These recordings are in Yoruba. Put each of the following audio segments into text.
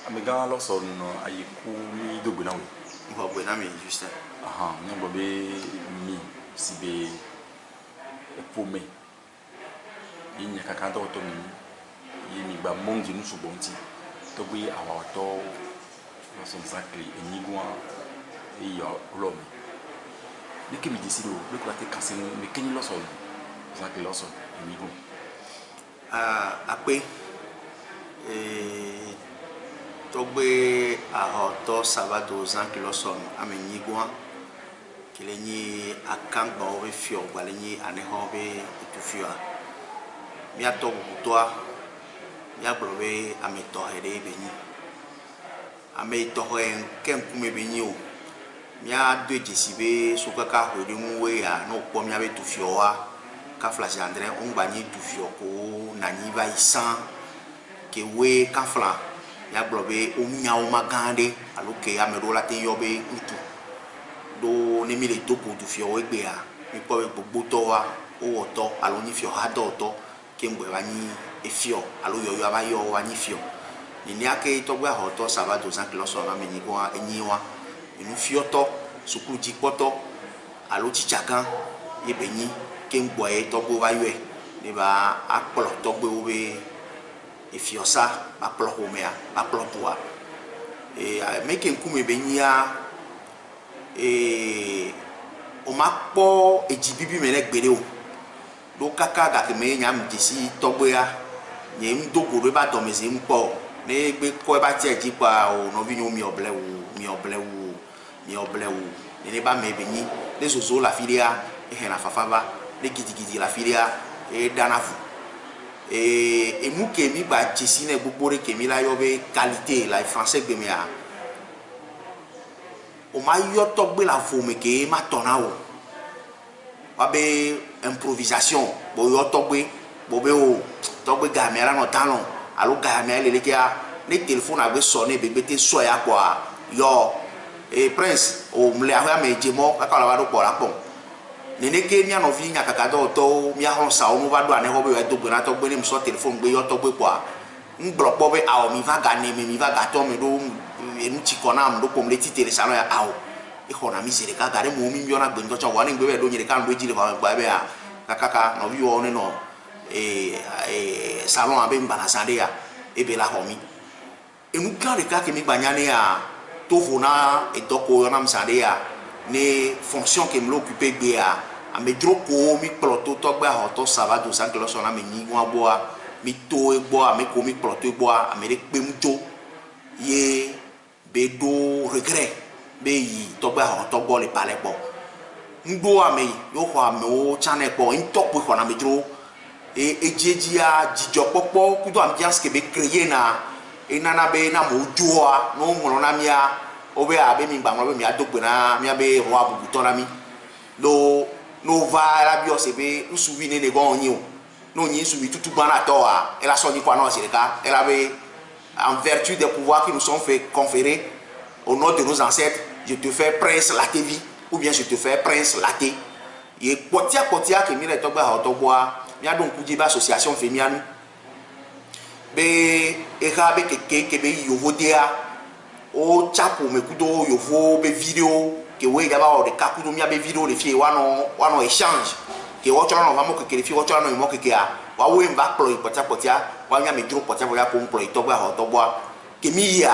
Amiga lo son ayi ku mi do gbena we. Mwa gbena mi juste. Aha, nya bobe mi sibe epome. Yi nya kaka to to mi. Yi mi ba mongi nu subonti. To bi awa to lo son exactly enigwa e yo lo mi. Ni ke mi disido, le ko ate kasin me kenyi lo son. Exactly lo son enigwa. Après togbe ahoto sabato zanki loson amenyigwa kilenyi akangba obe fio gwalenyi anehobe etufia mia to butwa mia blobe ametohere benyi ametohen kenkume benyi o mia de jesibe sukaka hodi muwe ya no kpo mia be tufio wa ka flash andre ongbani tufio ko nani va isan ke we ka fla ya blobe o nyaaw magande aluke amedo la te yobe utu do ne mi le toko du fio egbe a mi po gbogbo to wa o oto alo ni fio ha do to ke mgbe wa ni e fio alo yo yo aba yo wa ni fio ni ake to gba ho to sabado san kilo so na mi ni ko enyi wa inu fio to suku ji poto alo chichakan ye benyi ke mgbo e to go wa yo e ni ba akplo to gbe obe ifiosa aplo homea aplo tua make nkume benya o makpo ejibibi mele gbere o do kaka ga ke me nyam disi togbea nyem dogo ba do mezi mpo ne gbe ko ba ti eji pa o no vi no mi oblewu ne ba me benyi les zozo la filia e na fafava le gidigidi la filia e danafu et nous qui mi ba chisine bubore qui mi la yobe qualité la français be mi a o ma yo to gbe la fome ke ma tona o ba be improvisation bo yo to gbe bo be o to gbe ga mi ara no talon alo ga mi le ke a ne téléphone a be sonner be te so ya kwa yo e prince o mle a me jemo ka la ba do pora pon nene ke mia no vi nya kaka do to mia hon sa o mo va do ane ho be do gbena to gbe ni so telephone gbe yo to gbe kwa ngbro po be a o mi va ga ne mi va ga to me do enu chi kona m do ko mle ti tele sa no ya a o e hona mi zere ka ga re mo mi yo na gbe njo cho wa ni gbe be do nyere ka ndo ji le ba gba be a kaka no vi o ne no salon abe mbana sande ya e be la homi enu ka re ka ke mi gba nya ne ya to vona e to ko yo na msande ya ne fonction que me l'occuper bien a me droko mi ploto to gba ho to sabado san que lo so na me ni gwa boa mi to e boa me ko mi ploto e boa a me re pe mjo ye be do regret be yi to gba ho to go le pale po ndo a me yo ho a me o chane po in to po ho na me dro e jejia jijo popo ku do am bias ke be créer na e nana be na mo joa no mo na mia obe abe mi gbanglo be mi adogbe na mi abe ho abubu to na mi no va la bio se be usubi ne go onyi o no nyi subi tutu gbana to a ela so ni kwa no sirika ela be en vertu des pouvoirs qui nous sont fait conférer au nom de nos ancêtres je te fais prince la vie ou bien je te fais prince la té ye potia ke mi le to gba ho to boa mi adon kuje ba association femianu be e ha be ke be yo vodea o chapo me kudo yovo be video ke we ga ba o de kakudo mi be video le fie wano échange ke wo choro no vamos ke le fie wo choro no mo ke a wa we mba ploy potia wa nya me dro potia ko ploy to gba ho to gba ke mi ya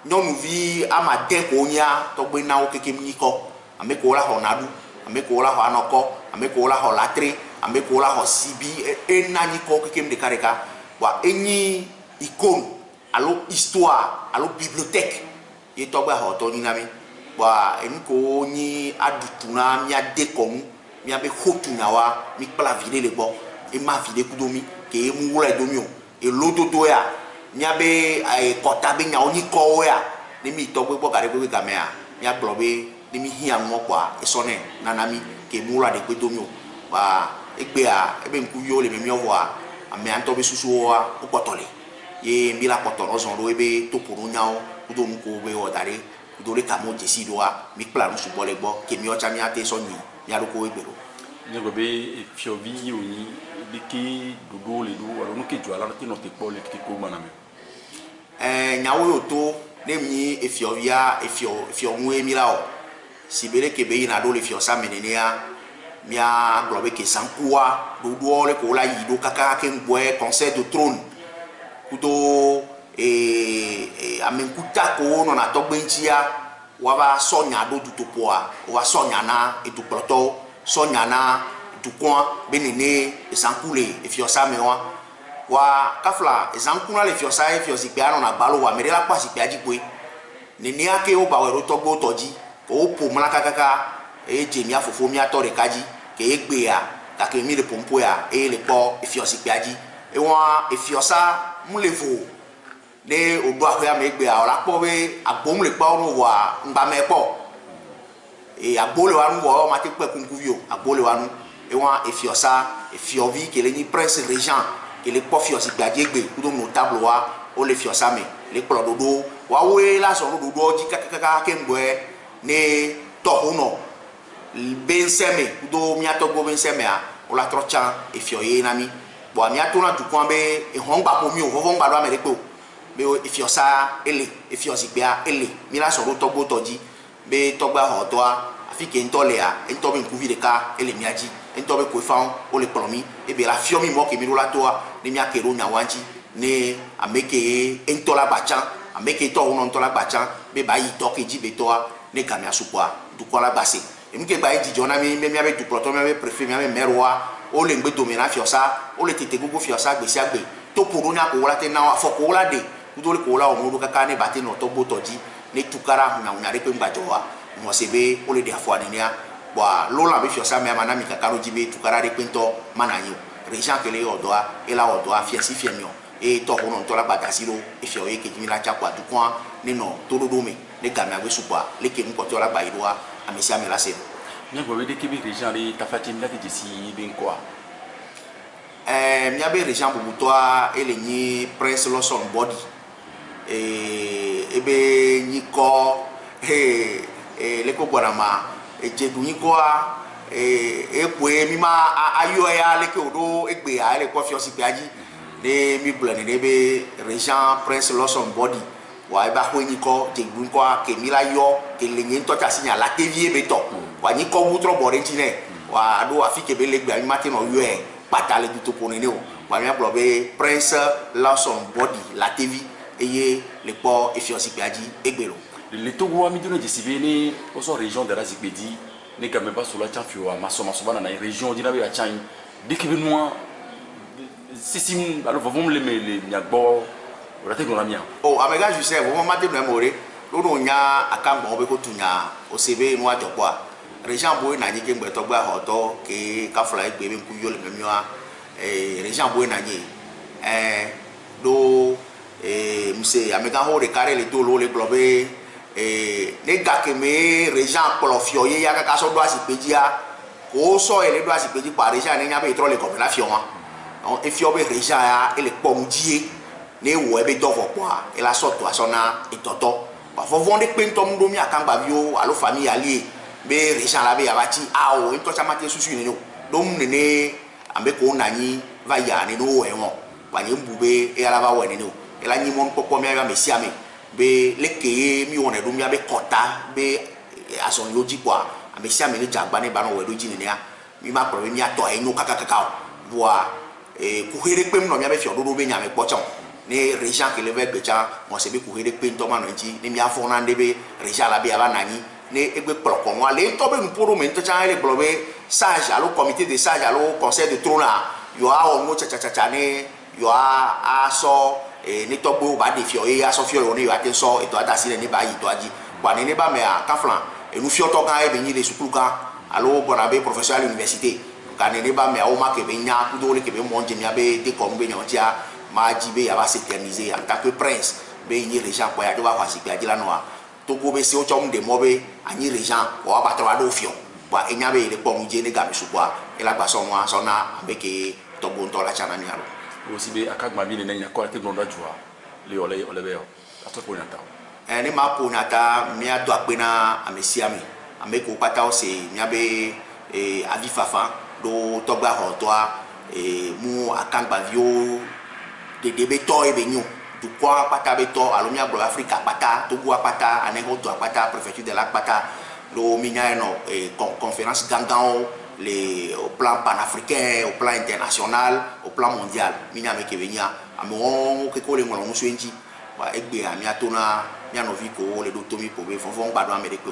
nyonu vi ama den ko nya to gbe na o ke mi ko ame ko la ho nadu ame ko la ho anoko ame ko la ho latre ame ko la ho sibi e na ni ko ke de kareka wa enyi icône alo histoire alo bibliothèque ye to gba ho to ni na mi wa en ko ni adutuna mi ade kom mi abe hotuna wa mi pla vile le bo e ma vile ku do mi ke mu wura do mi o e lododo ya mi abe kota be nya oni ko ya ni mi to gbe bo gare gbe ga me a mi ablobe ni mi hi an mo kwa e so ne nana mi ke mu wura de gbe do mi o wa egbe a ebe nku yo le mi o wa ame an to be susu wa o potole ye mi la potolo zon do ebe to puru nyao kudo mu ko be o dare kudo le kamo jesi do a mi pla no subo le gbo ke mi o cha mi ate so ni mi aro ko egbero ni go be fiovi oni bi ki dudu le du alo no ke ju ala ti no te po le ki ko mana me nyawo yo to ne mi efiovia efio nwe mi la o sibere ke be ina do le fio sa menenia mia globe ke sankua do do le ko la yido kaka ke ngwe conseil de trône kudo amenkuta ko no na to gbentia wa ba sonya do dutopoa wa sonya na edukploto sonya na dukwa benene esankule efio sa mewa wa kafla esankuna le fio sa efio sikpe no na balo wa mere la kwa sikpe ajipwe nene ake o ba we ro togbo toji ko po mlaka kaka jemia fofo mi atore kaji ke egbe ya ka ke mi le pompo ya le po efio sikpe aji won efio sa mulevo ne odo ahia me egbe ya ora po we agbom le pa ro wa ngba me po agbole wa nu wo ma te pe kunkuvio agbole wa nu won efio sa efio vi ke le ni prince régent ke le po fio sikpe aji egbe kudo notable wa o le fio sa me le plo dodo wa we la so dodo ji kaka ke ngwe ne tohuno benseme kudo miato go benseme a o la trocha efio ye nami bo miato na dukwan be e hongba po mi o fofo ngba do ameriko be efio sa ele efio sikpea ele mi la so do togbo toji be togba ho to a afike ntole a ento be nkuvi de ka ele miaji ento be ko fa o le plomi e be la fio mi mo ke mi ro la to a ni mi akero nya wanji ne ameke entola bacha ameke to uno ntola bacha be ba yi to ke ji be to a ne kamia supwa du kwa la base e mke ba yi jona mi me be du ploto me be préfet me merwa o le ngbe domina fiosa o le tete gugu fiosa gbe si agbe to poro nya ko wala te na wa foko wala de kudo le ko wala o mo kaka ne bate no to botoji ne tukara na unya re pe ngbajo wa mo sebe o le de afo anenia wa lola be fiosa me amana mi kaka ro jibe tukara re pe nto mananyo régent que le odoa et la odoa fiasi fiemio et to hono to la bagasiro e fio e ke jimi la chakwa du kwa ne no to do me le gamia we supwa le ke mu ko to la bairwa amesi amela se nya go be de ke bi régent le tafati na ti si ben quoi mia be régent bubutoa e le ni prince Lawson body e be ni ko le ko bonama e jedu ni ko a ekwe mi ma ayo ya le ke odo egbe ya le ko fi osi aji ne mi blane ne be régent prince Lawson body wa ba ho ni ko je gun ko ke mi la yo ke le nyin to signal la tv be to wa ni ko butro bore ntine wa do afike be le gbe mi mate no yo e patale du to pone ne o wa mi blo be prince Lawson body la tv eye le po e fi osi aji egbe lo le togo wa mi do je sibeni o so région de la zikpedi ne ka même pas sur la champion à maso bana na région dina be ya chan dikibi noa sisim alors vont le nyagbo o te gona mia oh amega je sais vous mate no more lo no nya akambo be ko tunya o sebe no ajokwa région boy na nyike ngbe to gba hoto ke ka fly gbe be ku yo le memioa région boy na nyi do mse amega ho re carré le do lo le globe ne gake me régent polofio ye ya kaka so do asipejia ko so ele do asipeji pa régent ne nya be tro le ko la fio wa on e fio be régent ya ele pomdie ne wo e be do fo pa e la so to asona itoto ba fo vonde pe ntom do mi akangba bio alo famille ali be régent la be ya bachi a o nto chama te susu ni no do ne ambe ko nani va ya ni no e won ba ni mbube e ala ba we ni no e la ni mon popo mi ya mesi ame be leke mi wona do mi abe kota be ason loji kwa amesi ame ni jagba ne ba no we do jini ne a mi ma pro mi ato e no kaka kaka boa ku here pe no mi abe fio do be nya me pochon ne régent ke le ve gbecha mo se be ku here pe nto ma no nji ni mi afo na ndebe régent la be aba nani ne egbe ploko wa le to be mporo me nto cha ele blobe sage alo comité de sage alo conseil de trône yo a o mo cha cha cha ne yo a so ni togbo ba de fio e aso fio oni wa te so eto ata sile ni ba yi to aji wa ni ba me a kaflan e nu fio to kan e be ni le sukulu kan alo bona be professeur à l'université kan ni ba me a o ma ke be nya ku do le ke be mo nje mi abe de ko mbe nya tia ma ji be ya ba s'éterniser en tant que prince be ni régent ko ya do ba kwasi pe aji la no a to go be se o chom de mo be ani régent o ba to ado fio wa e nya be le ko nje ne ga me supwa e la gba so mo so na be ke to go nto la chana mi alo aussi be akagma bi ne nya ko te gronda jua le ole be ato ko nyata ne ma ko nyata mi ado apena amesiami ameko pata o se mi abe avi fafa do togba hotoa mu akagba vio de be to e be nyu dukwa akpata beto alomia glo Africa akpata Togo akpata anegoto akpata préfecture de l'akpata lo minya no conférence gangan au plan panafricain, au plan international, au plan mondial. Minya me kevenia amon ke ko le ngolo musuenji wa egbe amia tona mia no viko le dotomi pobe fonfon gbado amerique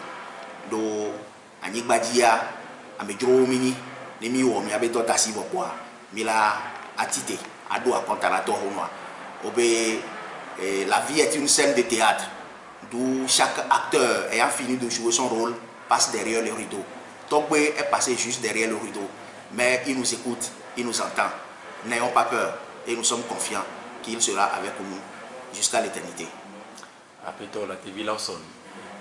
do anyigbajia amejro mini ne mi wo mi abeto tasi bo kwa mila atite ado akontara to honwa obe la vie est une scène de théâtre d'où chaque acteur ayant fini de jouer son rôle passe derrière le rideau. Togbe est passé juste derrière le rideau, mais il nous écoute, il nous entend. N'ayons pas peur et nous sommes confiants qu'il sera avec nous jusqu'à l'éternité. Après tout, la TV Lawson,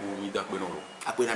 ou Mida Benoro. Après,